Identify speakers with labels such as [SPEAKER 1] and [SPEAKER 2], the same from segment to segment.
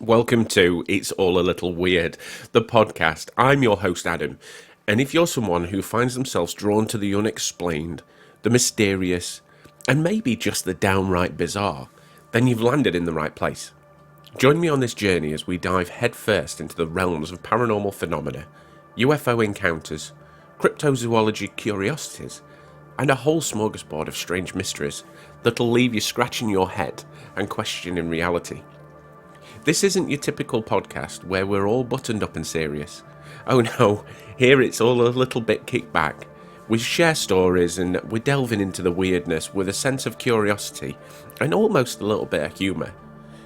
[SPEAKER 1] Welcome to It's All a Little Weird, the podcast. I'm your host, Adam, and if you're someone who finds themselves drawn to the unexplained, the mysterious, and maybe just the downright bizarre, then you've landed in the right place. Join me on this journey as we dive headfirst into the realms of paranormal phenomena, UFO encounters, cryptozoology curiosities, and a whole smorgasbord of strange mysteries that'll leave you scratching your head and questioning reality. This isn't your typical podcast where we're all buttoned up and serious. Oh no, here it's all a little bit kicked back. We share stories and we're delving into the weirdness with a sense of curiosity and almost a little bit of humour.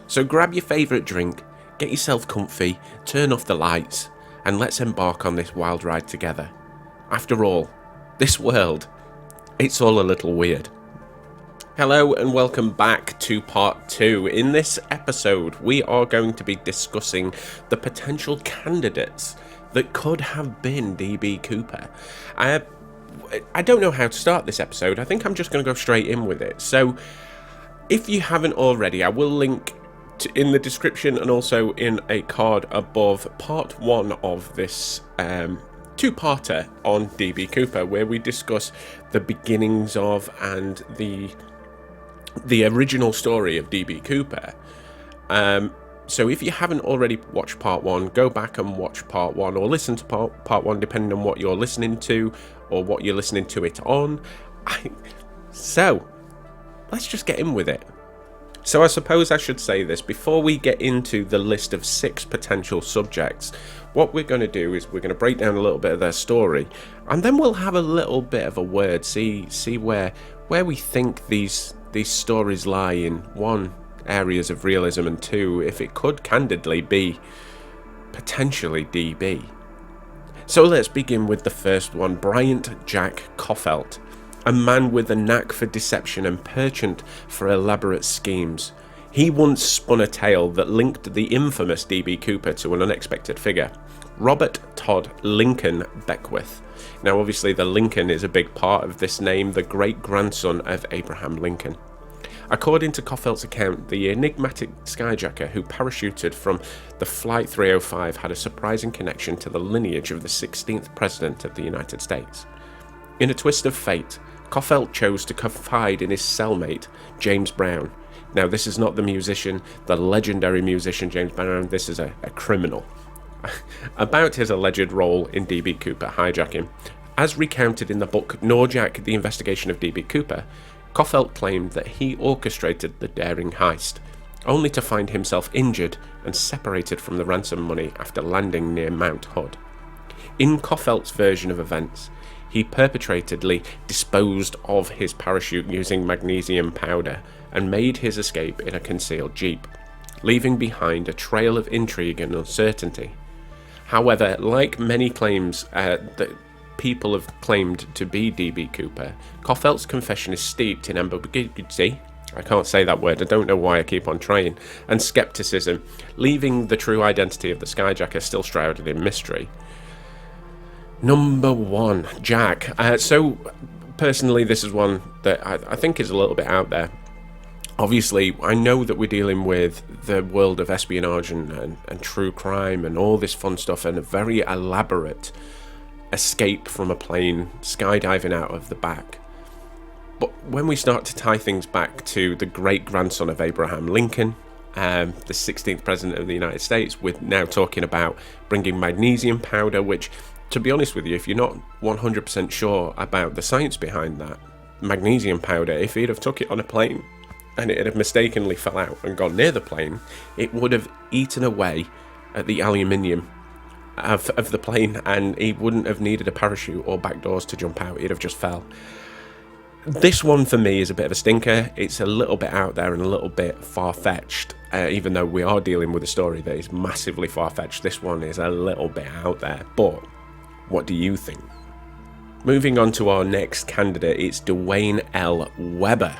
[SPEAKER 1] So grab your favourite drink, get yourself comfy, turn off the lights, and let's embark on this wild ride together. After all, this world, it's all a little weird. Hello and welcome back to part 2. In this episode, we are going to be discussing the potential candidates that could have been DB Cooper. I don't know how to start this episode. I think I'm just going to go straight in with it. So, if you haven't already, I will link in the description and also in a card above part 1 of this two-parter on DB Cooper, where we discuss the beginnings of and the original story of DB Cooper. So if you haven't already watched part 1, go back and watch part 1 or listen to part 1 depending on what you're listening to or what you're listening to it on. So let's just get in with it. So I suppose I should say this before we get into the list of 6 potential subjects. What we're going to do is we're going to break down a little bit of their story, and then we'll have a little bit of a word, see where we think these stories lie in, 1, areas of realism, and 2, if it could candidly be potentially DB. So let's begin with the first one, Bryant Jack Coffelt, a man with a knack for deception and penchant for elaborate schemes. He once spun a tale that linked the infamous DB Cooper to an unexpected figure, Robert Todd Lincoln Beckwith. Now obviously the Lincoln is a big part of this name, the great-grandson of Abraham Lincoln. According to Coffelt's account, the enigmatic skyjacker who parachuted from the Flight 305 had a surprising connection to the lineage of the 16th President of the United States. In a twist of fate, Coffelt chose to confide in his cellmate, James Brown. Now this is not the musician, the legendary musician James Brown, this is a criminal. About his alleged role in DB Cooper hijacking. As recounted in the book Norjack, The Investigation of DB Cooper, Coffelt claimed that he orchestrated the daring heist, only to find himself injured and separated from the ransom money after landing near Mount Hood. In Coffelt's version of events, he perpetratedly disposed of his parachute using magnesium powder and made his escape in a concealed jeep, leaving behind a trail of intrigue and uncertainty. However, like many claims that people have claimed to be DB Cooper, Coffelt's confession is steeped in ambiguity, I can't say that word, I don't know why I keep on trying, and skepticism, leaving the true identity of the skyjacker still shrouded in mystery. Number 1, Jack. So, personally, this is one that I think is a little bit out there. Obviously, I know that we're dealing with the world of espionage and true crime and all this fun stuff and a very elaborate escape from a plane, skydiving out of the back. But when we start to tie things back to the great-grandson of Abraham Lincoln, the 16th President of the United States, we're now talking about bringing magnesium powder, which, to be honest with you, if you're not 100% sure about the science behind that, magnesium powder, if he'd have took it on a plane and it had mistakenly fell out and gone near the plane, it would have eaten away at the aluminium of the plane, and he wouldn't have needed a parachute or back doors to jump out, he'd have just fell. This one for me is a bit of a stinker. It's a little bit out there and a little bit far-fetched, even though we are dealing with a story that is massively far-fetched. This one is a little bit out there, but what do you think? Moving on to our next candidate, it's Duane L. Weber.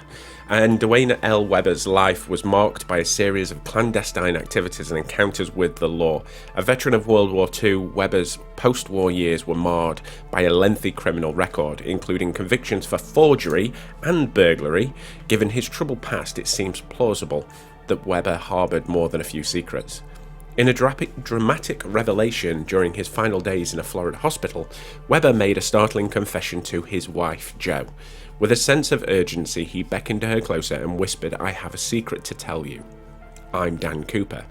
[SPEAKER 1] And Duane L. Weber's life was marked by a series of clandestine activities and encounters with the law. A veteran of World War II, Weber's post-war years were marred by a lengthy criminal record, including convictions for forgery and burglary. Given his troubled past, it seems plausible that Weber harboured more than a few secrets. In a dramatic revelation during his final days in a Florida hospital, Weber made a startling confession to his wife, Jo. With a sense of urgency, he beckoned her closer and whispered, "I have a secret to tell you. I'm Dan Cooper."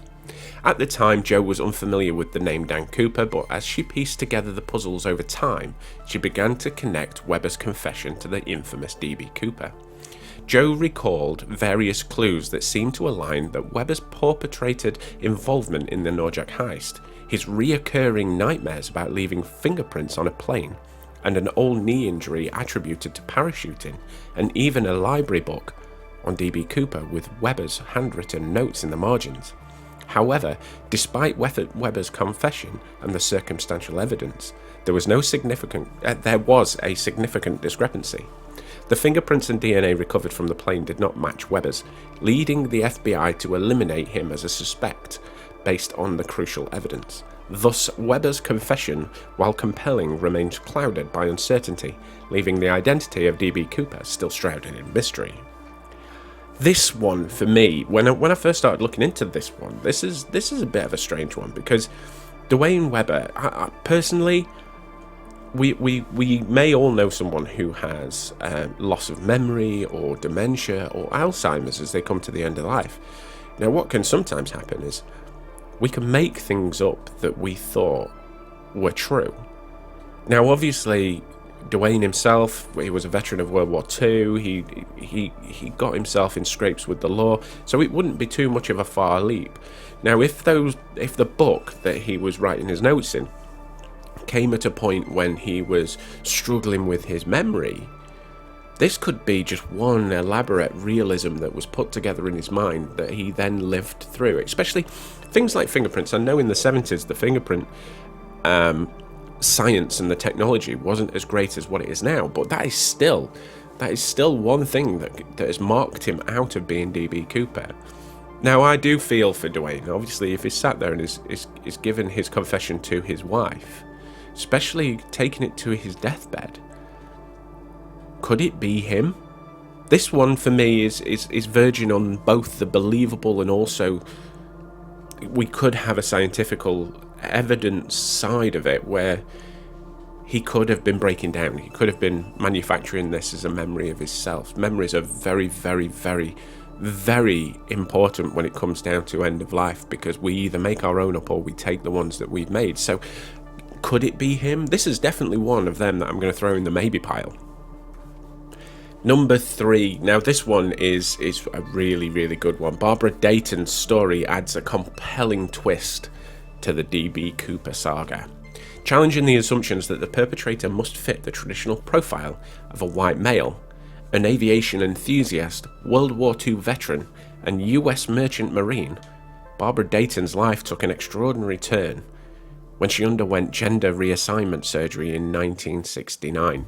[SPEAKER 1] At the time, Jo was unfamiliar with the name Dan Cooper, but as she pieced together the puzzles over time, she began to connect Weber's confession to the infamous D.B. Cooper. Jo recalled various clues that seemed to align that Weber's perpetrated involvement in the Norjack heist, his reoccurring nightmares about leaving fingerprints on a plane, and an old knee injury attributed to parachuting, and even a library book on D.B. Cooper with Weber's handwritten notes in the margins. However, despite Weber's confession and the circumstantial evidence, there was a significant discrepancy. The fingerprints and DNA recovered from the plane did not match Weber's, leading the FBI to eliminate him as a suspect based on the crucial evidence. Thus, Weber's confession, while compelling, remains clouded by uncertainty, leaving the identity of D.B. Cooper still shrouded in mystery. This one, for me, when I first started looking into this one, this is a bit of a strange one, because Duane Weber, I personally, we may all know someone who has loss of memory or dementia or Alzheimer's as they come to the end of life. Now, what can sometimes happen is we can make things up that we thought were true. Now, obviously, Duane himself, he was a veteran of World War II, he got himself in scrapes with the law, so it wouldn't be too much of a far leap. Now, if the book that he was writing his notes in came at a point when he was struggling with his memory, this could be just one elaborate realism that was put together in his mind that he then lived through, especially things like fingerprints. I know in the 70s the fingerprint science and the technology wasn't as great as what it is now, but that is still one thing that has marked him out of being D.B. Cooper. Now, I do feel for Duane. Obviously, if he's sat there and is given his confession to his wife, especially taking it to his deathbed, could it be him? This one for me is verging on both the believable and also we could have a scientifical evidence side of it where he could have been breaking down. He could have been manufacturing this as a memory of himself. Memories are very, very, very, very important when it comes down to end of life, because we either make our own up or we take the ones that we've made. So could it be him? This is definitely one of them that I'm going to throw in the maybe pile. Number 3. Now, this one is a really, really good one. Barbara Dayton's story adds a compelling twist to the D.B. Cooper saga, challenging the assumptions that the perpetrator must fit the traditional profile of a white male, an aviation enthusiast, World War II veteran, and US merchant marine. Barbara Dayton's life took an extraordinary turn when she underwent gender reassignment surgery in 1969,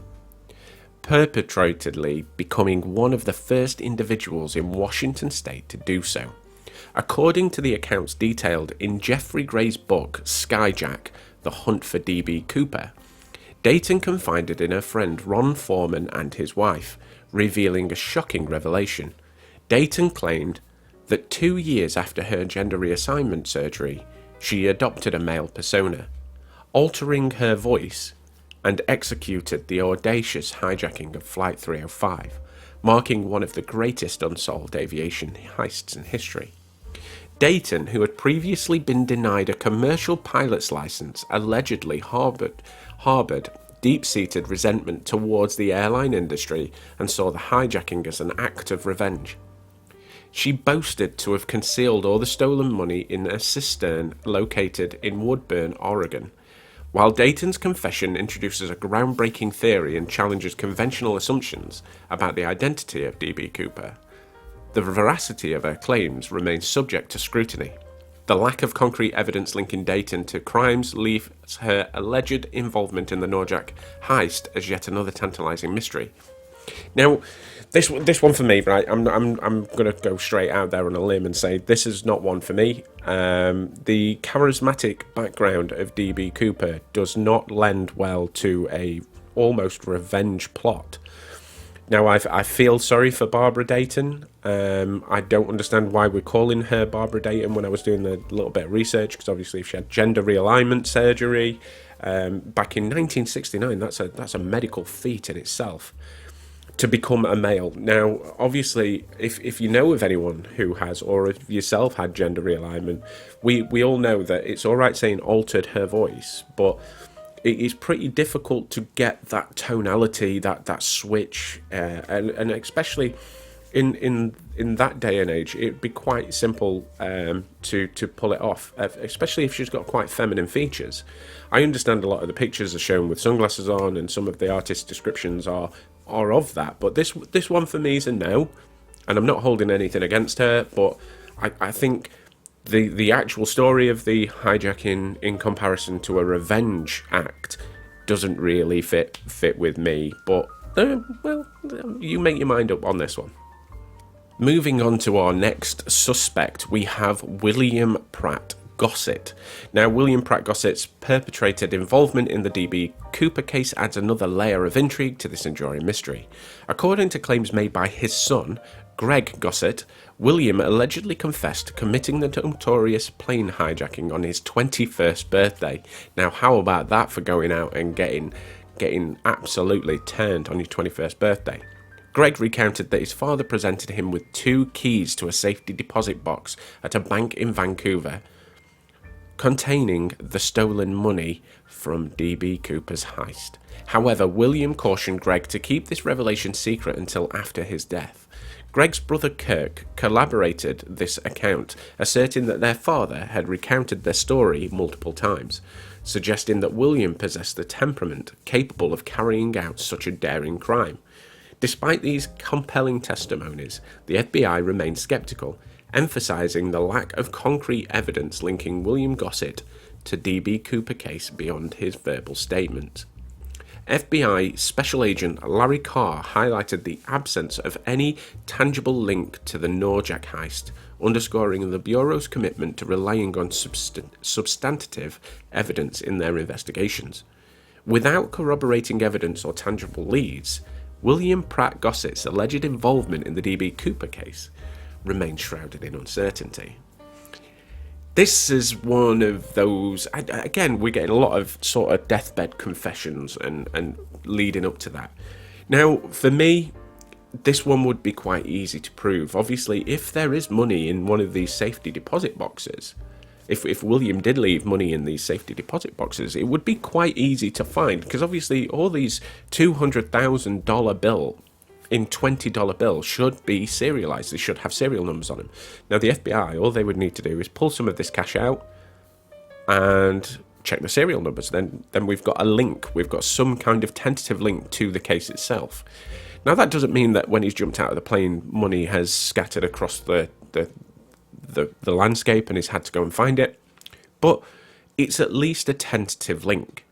[SPEAKER 1] purportedly becoming one of the first individuals in Washington state to do so. According to the accounts detailed in Jeffrey Gray's book Skyjack, The Hunt for D.B. Cooper, Dayton confided in her friend Ron Foreman and his wife, revealing a shocking revelation. Dayton claimed that 2 years after her gender reassignment surgery, she adopted a male persona, altering her voice, and executed the audacious hijacking of Flight 305, marking one of the greatest unsolved aviation heists in history. Dayton, who had previously been denied a commercial pilot's license, allegedly harbored deep-seated resentment towards the airline industry and saw the hijacking as an act of revenge. She boasted to have concealed all the stolen money in a cistern located in Woodburn, Oregon. While Dayton's confession introduces a groundbreaking theory and challenges conventional assumptions about the identity of D.B. Cooper, the veracity of her claims remains subject to scrutiny. The lack of concrete evidence linking Dayton to crimes leaves her alleged involvement in the Norjack heist as yet another tantalising mystery. Now, this one for me, right? I'm going to go straight out there on a limb and say this is not one for me. The charismatic background of D.B. Cooper does not lend well to a almost revenge plot. Now, I feel sorry for Barbara Dayton. I don't understand why we're calling her Barbara Dayton when I was doing a little bit of research, because obviously if she had gender realignment surgery back in 1969, that's a medical feat in itself, to become a male. Now, obviously, if you know of anyone who has, or if yourself had gender realignment, we all know that it's all right saying altered her voice, but it is pretty difficult to get that tonality, that switch, and especially in that day and age, it'd be quite simple to pull it off, especially if she's got quite feminine features. I understand a lot of the pictures are shown with sunglasses on, and some of the artist descriptions are of that, but this one for me is a no, and I'm not holding anything against her, but I think the actual story of the hijacking in comparison to a revenge act doesn't really fit with me, but well, you make your mind up on this one. Moving on to our next suspect, we have William Pratt Gossett. Now, William Pratt Gossett's perpetrated involvement in the DB Cooper case adds another layer of intrigue to this enduring mystery. According to claims made by his son, Greg Gossett, William allegedly confessed to committing the notorious plane hijacking on his 21st birthday. Now, how about that for going out and getting absolutely turned on your 21st birthday? Greg recounted that his father presented him with 2 keys to a safety deposit box at a bank in Vancouver containing the stolen money from DB Cooper's heist. However, William cautioned Greg to keep this revelation secret until after his death. Greg's brother Kirk corroborated this account, asserting that their father had recounted their story multiple times, suggesting that William possessed the temperament capable of carrying out such a daring crime. Despite these compelling testimonies, the FBI remained skeptical, emphasizing the lack of concrete evidence linking William Gossett to DB Cooper case beyond his verbal statements. FBI Special Agent Larry Carr highlighted the absence of any tangible link to the Norjack heist, underscoring the Bureau's commitment to relying on substantive evidence in their investigations. Without corroborating evidence or tangible leads, William Pratt Gossett's alleged involvement in the DB Cooper case remains shrouded in uncertainty. This is one of those, again, we're getting a lot of sort of deathbed confessions and leading up to that. Now, for me, this one would be quite easy to prove. Obviously, if there is money in one of these safety deposit boxes, if William did leave money in these safety deposit boxes, it would be quite easy to find, because obviously all these $200,000 bill in $20 bills should be serialized. They should have serial numbers on them. Now, the FBI, all they would need to do is pull some of this cash out and check the serial numbers. Then we've got a link. We've got some kind of tentative link to the case itself. Now, that doesn't mean that when he's jumped out of the plane, money has scattered across the landscape and he's had to go and find it. But it's at least a tentative link.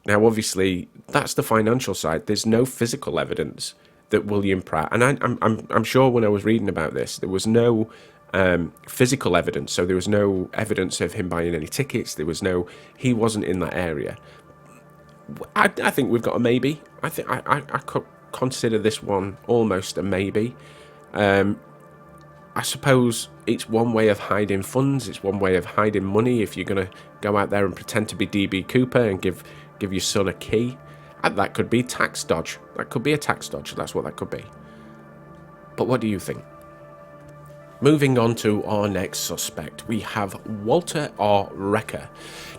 [SPEAKER 1] Now, obviously, that's the financial side. There's no physical evidence that William Pratt, and I'm sure when I was reading about this, there was no physical evidence, so there was no evidence of him buying any tickets. He wasn't in that area. I think we've got a maybe. I could consider this one almost a maybe. I suppose it's one way of hiding funds. It's one way of hiding money. If you're gonna go out there and pretend to be DB Cooper and give your son a key. That could be tax dodge. That could be a tax dodge. That's what that could be. But what do you think? Moving on to our next suspect, we have Walter R. Recker.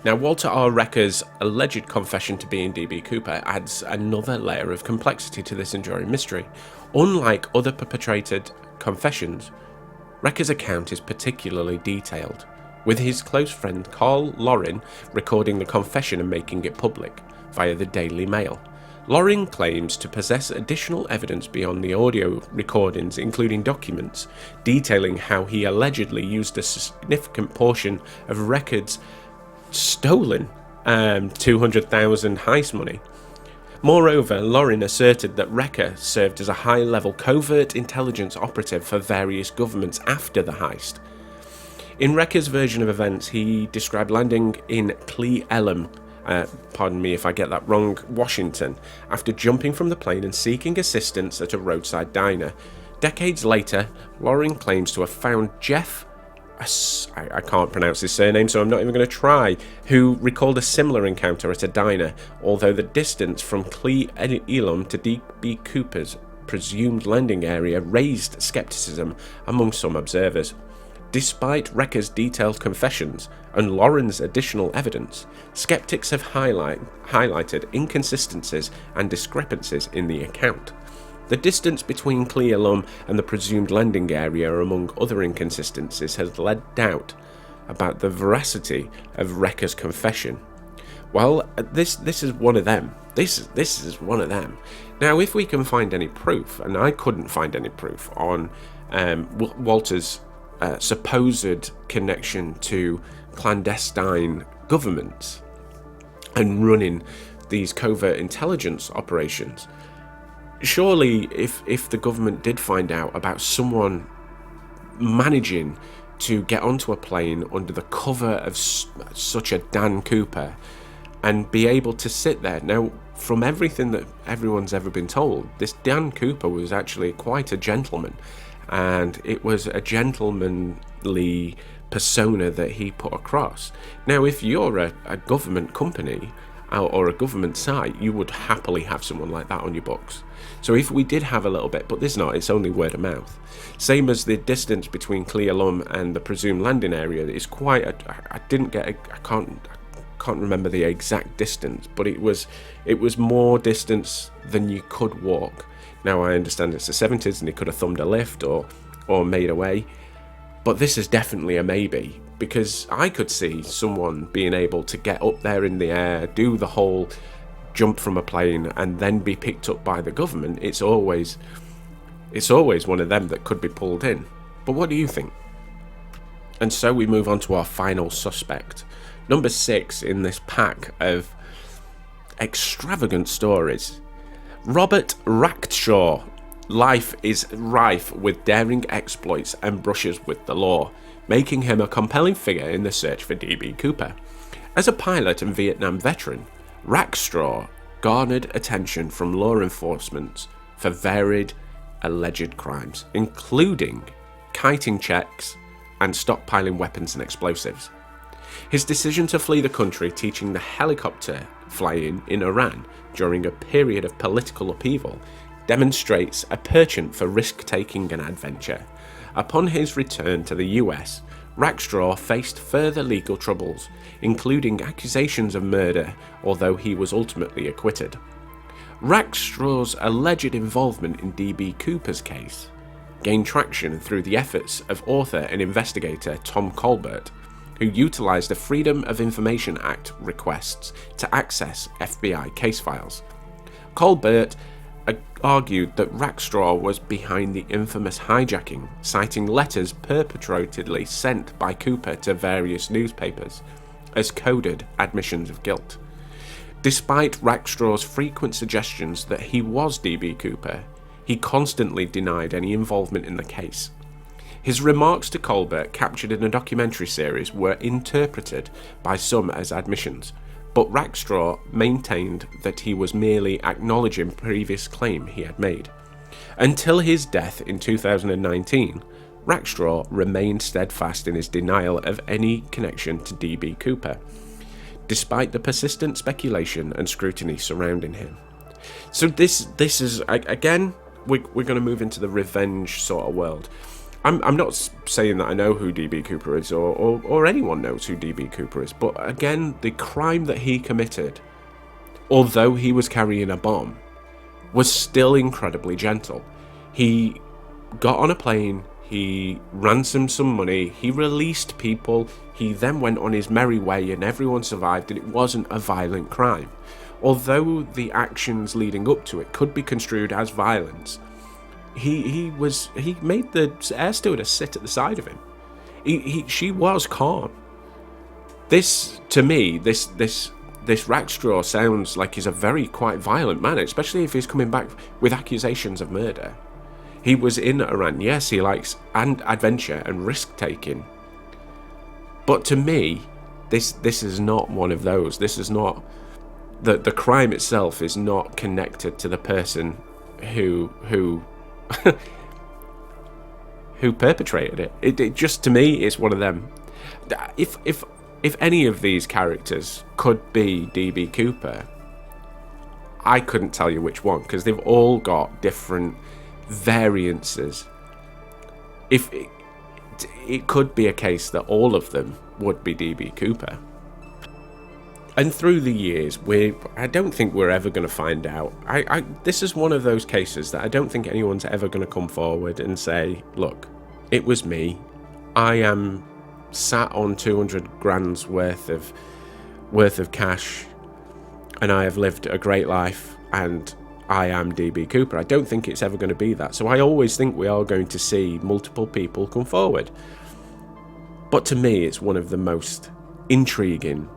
[SPEAKER 1] Now, Walter R. Recker's alleged confession to being DB Cooper adds another layer of complexity to this enduring mystery. Unlike other perpetrated confessions, Recker's account is particularly detailed, with his close friend Carl Lorin recording the confession and making it public via the Daily Mail. Loring claims to possess additional evidence beyond the audio recordings, including documents detailing how he allegedly used a significant portion of Recker's stolen $200,000 heist money. Moreover, Lorin asserted that Recker served as a high-level covert intelligence operative for various governments after the heist. In Recker's version of events, he described landing in Cle Elum pardon me if I get that wrong, Washington, after jumping from the plane and seeking assistance at a roadside diner. Decades later, Lauren claims to have found Jeff, I can't pronounce his surname, so I'm not even going to try, who recalled a similar encounter at a diner, although the distance from Cle Elum to D.B. Cooper's presumed landing area raised skepticism among some observers. Despite Recker's detailed confessions and Lauren's additional evidence, skeptics have highlighted inconsistencies and discrepancies in the account. The distance between Cle Elum and the presumed landing area, among other inconsistencies, has led doubt about the veracity of Recker's confession. Well, this is one of them. This is one of them. Now, if we can find any proof, and I couldn't find any proof on Walter's supposed connection to clandestine governments and running these covert intelligence operations, surely if the government did find out about someone managing to get onto a plane under the cover of such a Dan Cooper and be able to sit there. Now, from everything that everyone's ever been told, this Dan Cooper was actually quite a gentleman, and it was a gentlemanly persona that he put across. Now, if you're a government company or a government site, you would happily have someone like that on your books. So if we did have a little bit, but there's not, it's only word of mouth. Same as the distance between Cle Elum and the presumed landing area is quite I can't remember the exact distance, but it was more distance than you could walk. Now, I understand it's the 70s and he could have thumbed a lift or made a way, but this is definitely a maybe, because I could see someone being able to get up there in the air, do the whole jump from a plane, and then be picked up by the government. It's always one of them that could be pulled in. But what do you think? And so we move on to our final suspect. Number 6 in this pack of extravagant stories. Robert Rackstraw. Life is rife with daring exploits and brushes with the law, making him a compelling figure in the search for D.B. Cooper. As a pilot and Vietnam veteran, Rackstraw garnered attention from law enforcement for varied alleged crimes, including kiting checks and stockpiling weapons and explosives. His decision to flee the country, teaching the helicopter flying in Iran during a period of political upheaval, demonstrates a penchant for risk-taking and adventure. Upon his return to the US, Rackstraw faced further legal troubles, including accusations of murder, although he was ultimately acquitted. Rackstraw's alleged involvement in D.B. Cooper's case gained traction through the efforts of author and investigator Tom Colbert, who utilized the Freedom of Information Act requests to access FBI case files. Colbert argued that Rackstraw was behind the infamous hijacking, citing letters perpetratedly sent by Cooper to various newspapers as coded admissions of guilt. Despite Rackstraw's frequent suggestions that he was D.B. Cooper, he constantly denied any involvement in the case. His remarks to Colbert, captured in a documentary series, were interpreted by some as admissions, but Rackstraw maintained that he was merely acknowledging previous claim he had made. Until his death in 2019, Rackstraw remained steadfast in his denial of any connection to D.B. Cooper, despite the persistent speculation and scrutiny surrounding him. So this is, again, we're going to move into the revenge sort of world. I'm not saying that I know who D.B. Cooper is or anyone knows who D.B. Cooper is, but again, the crime that he committed, although he was carrying a bomb, was still incredibly gentle. He got on a plane, he ransomed some money, he released people, he then went on his merry way and everyone survived, and it wasn't a violent crime. Although the actions leading up to it could be construed as violence, he made the air stewardess sit at the side of him. She was calm. This, to me, this Rackstraw sounds like he's a very quite violent man, especially if he's coming back with accusations of murder. He was in Iran. Yes, he likes adventure and risk taking, but to me, This is not one of those. This is not the crime itself is not connected to the person who who perpetrated it. It just, to me, is one of them. If any of these characters could be DB Cooper, I couldn't tell you which one, because they've all got different variances. If it could be a case that all of them would be DB Cooper. And through the years, I don't think we're ever going to find out. This is one of those cases that I don't think anyone's ever going to come forward and say, look, it was me. I am sat on 200 grand's worth of cash, and I have lived a great life, and I am DB Cooper. I don't think it's ever going to be that. So I always think we are going to see multiple people come forward. But to me, it's one of the most intriguing,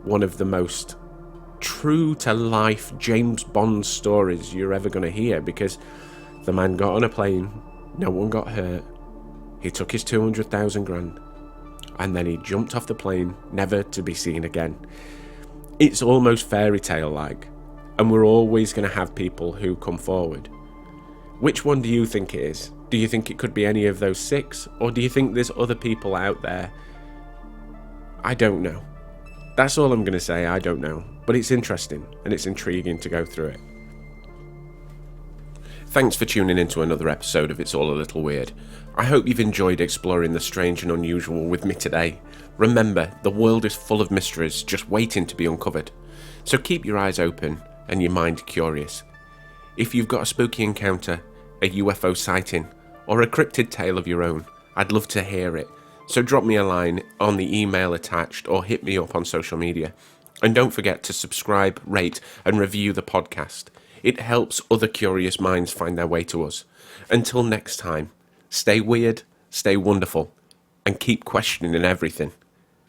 [SPEAKER 1] one of the most true-to-life James Bond stories you're ever going to hear, because the man got on a plane, no one got hurt, he took his 200,000 grand, and then he jumped off the plane, never to be seen again. It's almost fairy tale-like, and we're always going to have people who come forward. Which one do you think it is? Do you think it could be any of those 6, or do you think there's other people out there? I don't know. That's all I'm going to say, I don't know. But it's interesting, and it's intriguing to go through it. Thanks for tuning into another episode of It's All a Little Weird. I hope you've enjoyed exploring the strange and unusual with me today. Remember, the world is full of mysteries just waiting to be uncovered. So keep your eyes open and your mind curious. If you've got a spooky encounter, a UFO sighting, or a cryptid tale of your own, I'd love to hear it. So drop me a line on the email attached, or hit me up on social media. And don't forget to subscribe, rate, and review the podcast. It helps other curious minds find their way to us. Until next time, stay weird, stay wonderful, and keep questioning everything.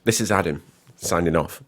[SPEAKER 1] This is Adam, signing off.